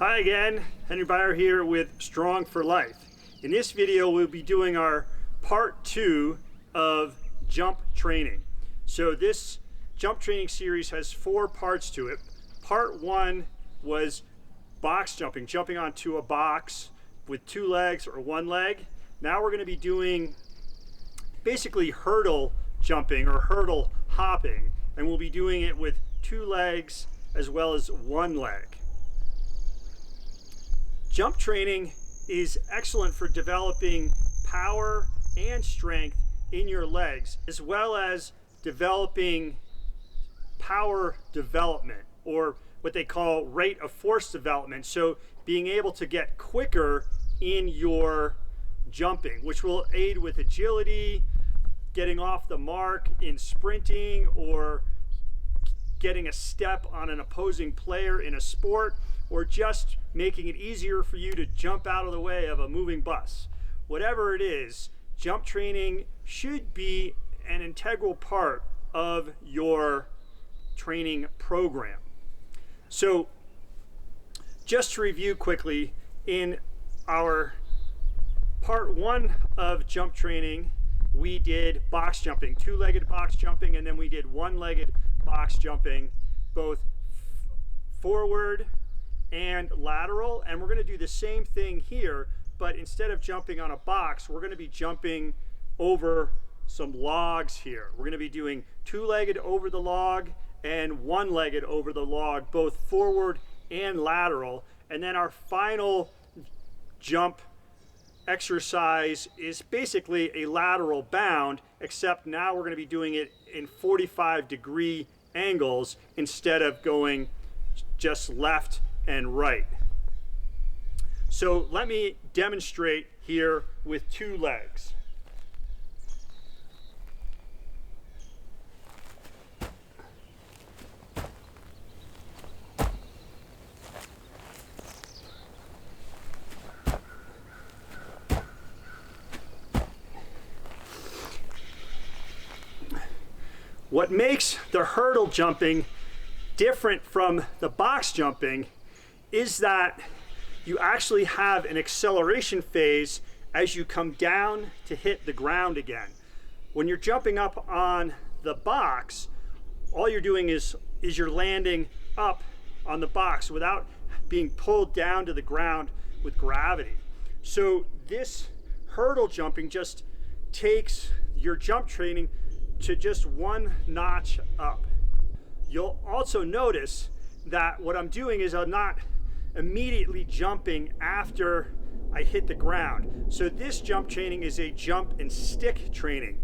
Hi again, Henry Byer here with Strong for Life. In this video we'll be doing our part 2 of jump training. So this jump training series has 4 parts to it. Part 1 was box jumping, jumping onto a box with 2 legs or 1 leg. Now we're going to be doing basically hurdle jumping or hurdle hopping, and we'll be doing it with 2 legs as well as 1 leg. Jump training is excellent for developing power and strength in your legs, as well as developing power development, or what they call rate of force development. So being able to get quicker in your jumping, which will aid with agility, getting off the mark in sprinting, or getting a step on an opposing player in a sport, or just making it easier for you to jump out of the way of a moving bus. Whatever it is, jump training should be an integral part of your training program. So just to review quickly, in our part 1 of jump training, we did box jumping, 2-legged box jumping, and then we did 1-legged box jumping, both forward and lateral. And we're going to do the same thing here, but instead of jumping on a box, we're going to be jumping over some logs here. We're going to be doing 2-legged over the log and 1-legged over the log, both forward and lateral. And then our final jump exercise is basically a lateral bound, except now we're going to be doing it in 45-degree angles instead of going just left and right. So let me demonstrate here with 2 legs. What makes the hurdle jumping different from the box jumping is that you actually have an acceleration phase as you come down to hit the ground again. When you're jumping up on the box, all you're doing is you're landing up on the box without being pulled down to the ground with gravity. So this hurdle jumping just takes your jump training to just 1 notch up. You'll also notice that what I'm doing is I'm not immediately jumping after I hit the ground. So this jump training is a jump and stick training.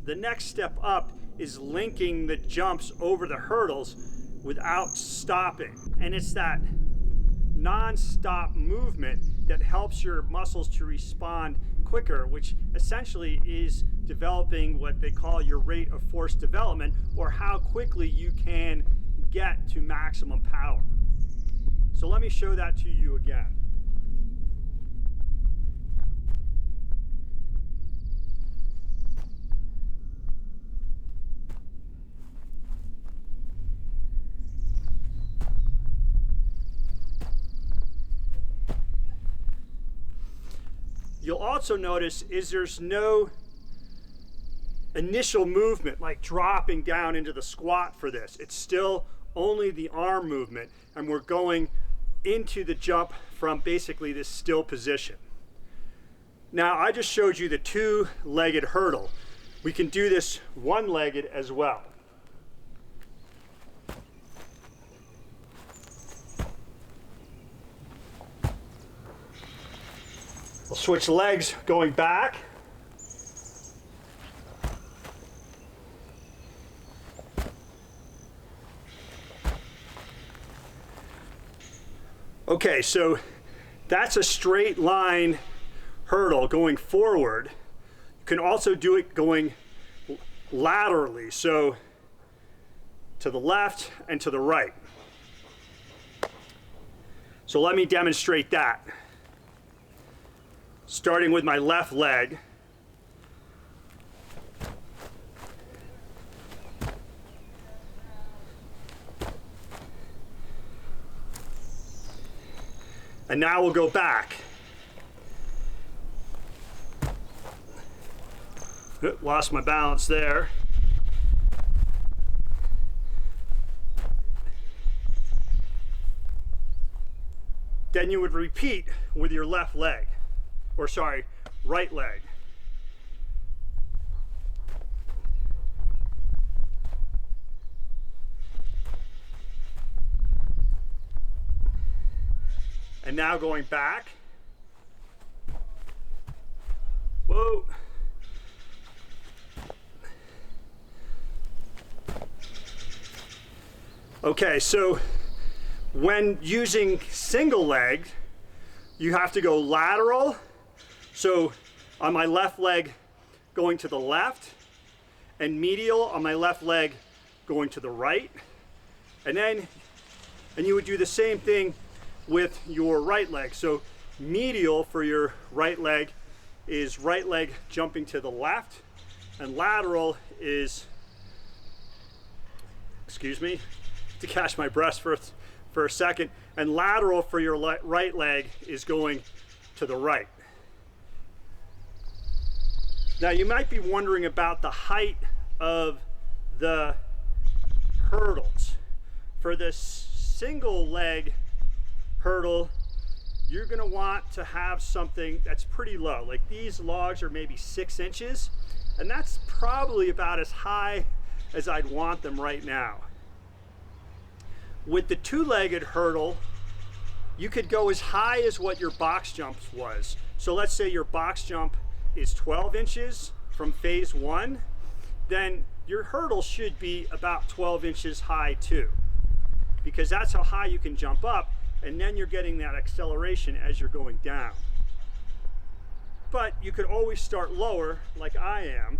The next step up is linking the jumps over the hurdles without stopping. And it's that non-stop movement that helps your muscles to respond quicker, which essentially is developing what they call your rate of force development, or how quickly you can get to maximum power. So let me show that to you again. You'll also notice there's no initial movement like dropping down into the squat for this. It's still only the arm movement, and we're going into the jump from basically this still position. Now I just showed you the 2-legged hurdle. We can do this 1-legged as well. We'll switch legs going back. Okay, so that's a straight line hurdle going forward. You can also do it going laterally, so to the left and to the right. So let me demonstrate that. Starting with my left leg. And now we'll go back. Lost my balance there. Then you would repeat with your left leg, or sorry, right leg. And now going back. Whoa. Okay, so when using single leg, you have to go lateral. So on my left leg, going to the left, and medial on my left leg, going to the right. And you would do the same thing with your right leg. So medial for your right leg is right leg jumping to the left, and lateral is, excuse me, to catch my breath for a second, and lateral for your right leg is going to the right. Now you might be wondering about the height of the hurdles. For this single leg hurdle, you're going to want to have something that's pretty low. Like these logs are maybe 6 inches, and that's probably about as high as I'd want them right now. With the two-legged hurdle, you could go as high as what your box jump was. So let's say your box jump is 12 inches from phase 1, then your hurdle should be about 12 inches high too, because that's how high you can jump up, and then you're getting that acceleration as you're going down. But you could always start lower, like I am,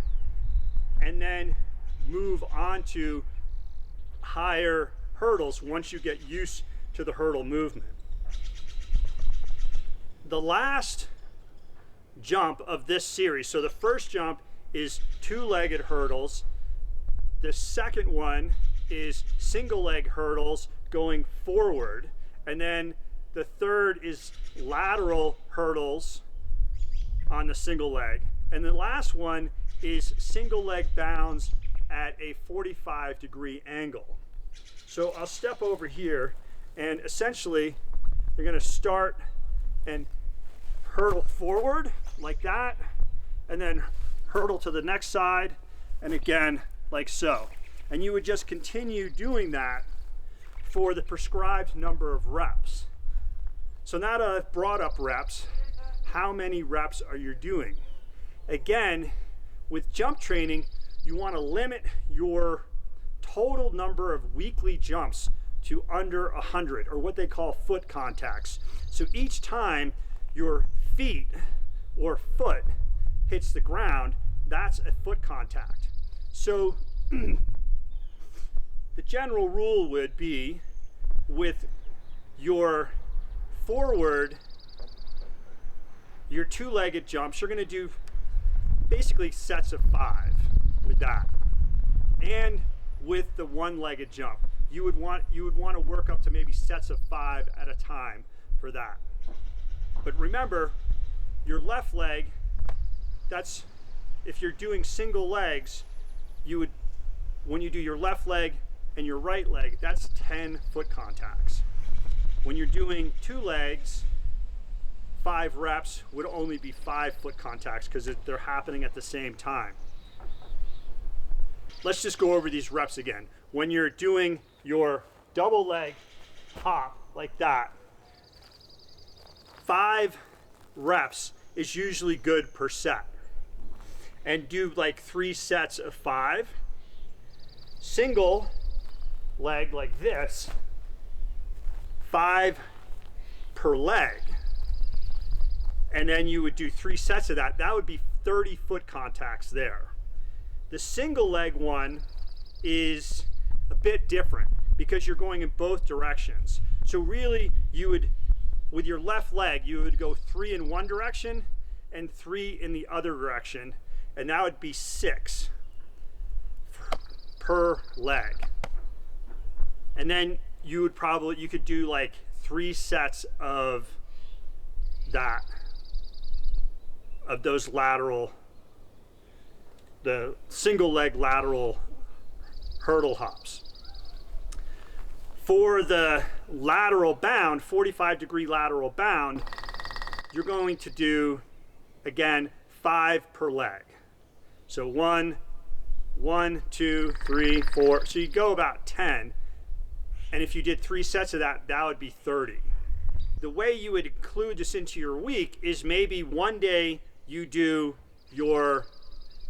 and then move on to higher hurdles once you get used to the hurdle movement. The last jump of this series, so the first jump is two-legged hurdles. The second one is single leg hurdles going forward. And then the third is lateral hurdles on the single leg. And the last one is single leg bounds at a 45-degree angle. So I'll step over here, and essentially you're going to start and hurdle forward like that, and then hurdle to the next side, and again like so. And you would just continue doing that for the prescribed number of reps. So now that I've brought up reps, how many reps are you doing? Again, with jump training, you want to limit your total number of weekly jumps to under 100, or what they call foot contacts. So each time your feet or foot hits the ground, that's a foot contact. So the general rule would be, with your forward, your two-legged jumps, you're going to do basically sets of 5 with that. And with the one-legged jump, you would want to work up to maybe sets of 5 at a time for that. But remember, your left leg, that's, if you're doing single legs, you would, when you do your left leg and your right leg, that's 10 foot contacts. When you're doing two legs, 5 reps would only be 5 foot contacts, because they're happening at the same time. Let's just go over these reps again. When you're doing your double leg hop like that, 5 reps is usually good per set. And do like 3 sets of 5. Single leg like this, 5 per leg. And then you would do 3 sets of that. That would be 30 foot contacts there. The single leg one is a bit different because you're going in both directions. So really, you would, with your left leg, you would go 3 in one direction and 3 in the other direction, and that would be 6 per leg. And then you could do like 3 sets of that, of those lateral, the single leg lateral hurdle hops. For the lateral bound, 45-degree lateral bound, you're going to do, again, 5 per leg. So 1, 2, 3, 4. So you go about 10. And if you did 3 sets of that, that would be 30. The way you would include this into your week is maybe one day you do your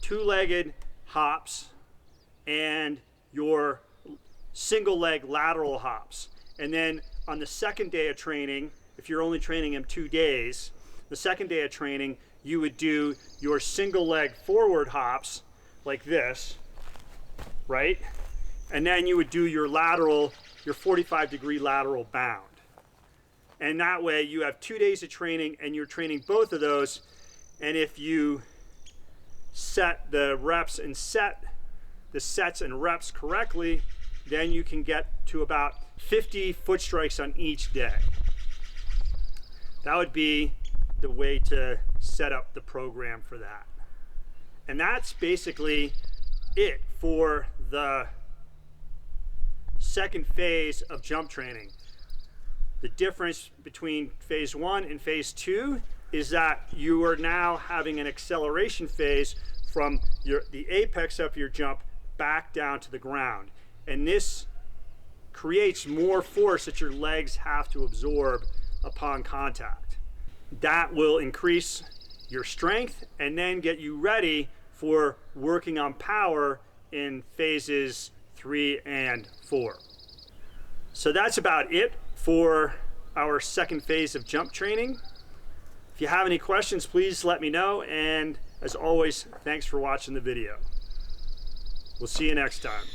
2-legged hops and your single leg lateral hops. And then on the second day of training, if you're only training them 2 days, the second day of training, you would do your single leg forward hops like this, right? And then you would do your lateral, your 45-degree lateral bound. And that way you have 2 days of training and you're training both of those. And if you set the reps and set the sets and reps correctly, then you can get to about 50 foot strikes on each day. That would be the way to set up the program for that. And that's basically it for the second phase of jump training. The difference between phase 1 and phase 2 is that you are now having an acceleration phase from the apex of your jump back down to the ground. And this creates more force that your legs have to absorb upon contact. That will increase your strength and then get you ready for working on power in phases 3 and 4. So that's about it for our second phase of jump training. If you have any questions, please let me know. And as always, thanks for watching the video. We'll see you next time.